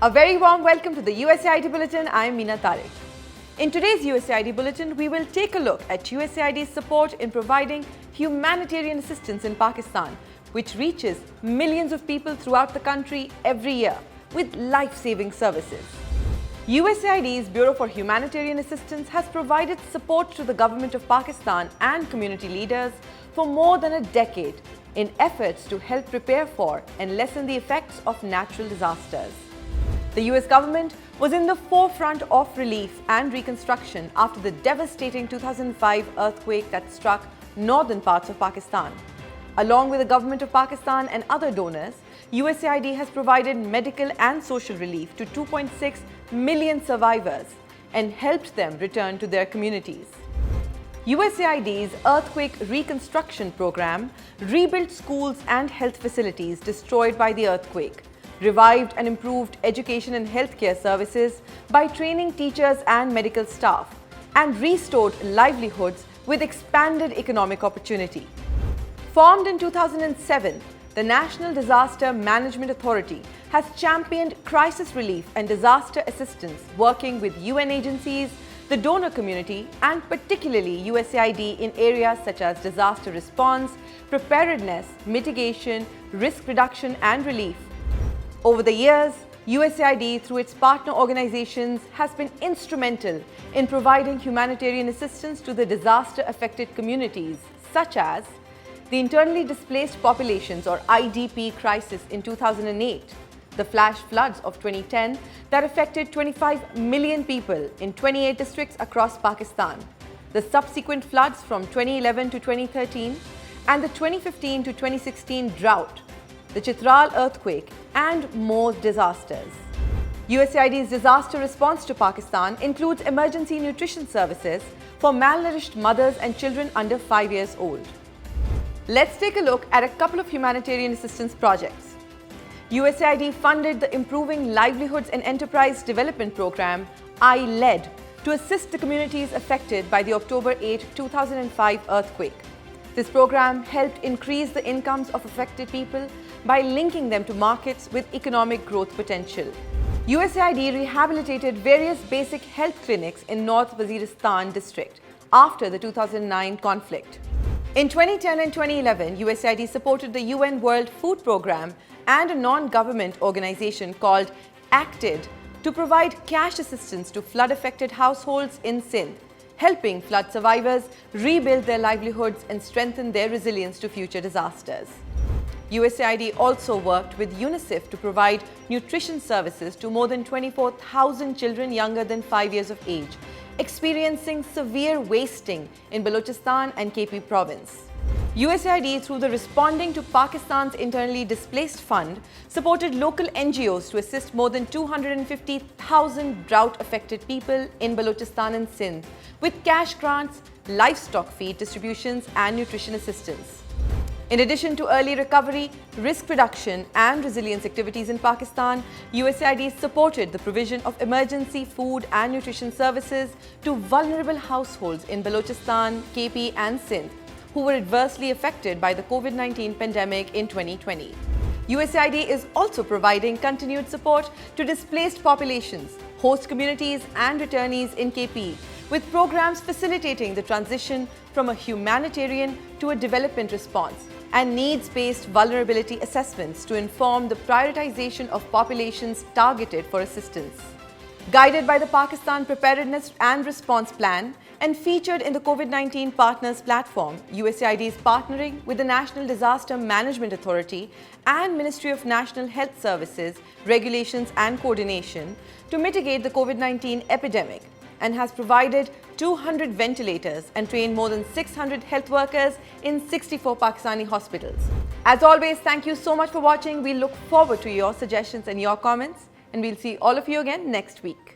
A very warm welcome to the USAID Bulletin. I am Meena Tariq. In today's USAID Bulletin, we will take a look at USAID's support in providing humanitarian assistance in Pakistan, which reaches millions of people throughout the country every year with life-saving services. USAID's Bureau for Humanitarian Assistance has provided support to the government of Pakistan and community leaders for more than a decade in efforts to help prepare for and lessen the effects of natural disasters. The US government was in the forefront of relief and reconstruction after the devastating 2005 earthquake that struck northern parts of Pakistan. Along with the government of Pakistan and other donors, USAID has provided medical and social relief to 2.6 million survivors and helped them return to their communities. USAID's Earthquake Reconstruction Program rebuilt schools and health facilities destroyed by the earthquake, revived and improved education and healthcare services by training teachers and medical staff, and restored livelihoods with expanded economic opportunity. Formed in 2007, the National Disaster Management Authority has championed crisis relief and disaster assistance, working with UN agencies, the donor community, and particularly USAID in areas such as disaster response, preparedness, mitigation, risk reduction, and relief. Over the years, USAID, through its partner organizations, has been instrumental in providing humanitarian assistance to the disaster-affected communities, such as the internally displaced populations or IDP crisis in 2008, the flash floods of 2010 that affected 25 million people in 28 districts across Pakistan, the subsequent floods from 2011 to 2013, and the 2015 to 2016 drought, the Chitral earthquake, and more disasters. USAID's disaster response to Pakistan includes emergency nutrition services for malnourished mothers and children under 5 years old. Let's take a look at a couple of humanitarian assistance projects. USAID funded the Improving Livelihoods and Enterprise Development Program, I-LED, to assist the communities affected by the October 8, 2005 earthquake. This program helped increase the incomes of affected people by linking them to markets with economic growth potential. USAID rehabilitated various basic health clinics in North Waziristan district after the 2009 conflict. In 2010 and 2011, USAID supported the UN World Food Programme and a non-government organization called ACTED to provide cash assistance to flood-affected households in Sindh, helping flood survivors rebuild their livelihoods and strengthen their resilience to future disasters. USAID also worked with UNICEF to provide nutrition services to more than 24,000 children younger than 5 years of age, experiencing severe wasting in Balochistan and KP province. USAID, through the Responding to Pakistan's Internally Displaced Fund, supported local NGOs to assist more than 250,000 drought-affected people in Balochistan and Sindh with cash grants, livestock feed distributions, and nutrition assistance. In addition to early recovery, risk reduction, and resilience activities in Pakistan, USAID supported the provision of emergency food and nutrition services to vulnerable households in Balochistan, KP, and Sindh, who were adversely affected by the COVID-19 pandemic in 2020. USAID is also providing continued support to displaced populations, host communities, and returnees in KP, with programs facilitating the transition from a humanitarian to a development response and needs-based vulnerability assessments to inform the prioritization of populations targeted for assistance. Guided by the Pakistan Preparedness and Response Plan and featured in the COVID-19 Partners Platform, USAID is partnering with the National Disaster Management Authority and Ministry of National Health Services, Regulations and Coordination to mitigate the COVID-19 epidemic, and has provided 200 ventilators and trained more than 600 health workers in 64 Pakistani hospitals. As always, thank you so much for watching. We look forward to your suggestions and your comments, and we'll see all of you again next week.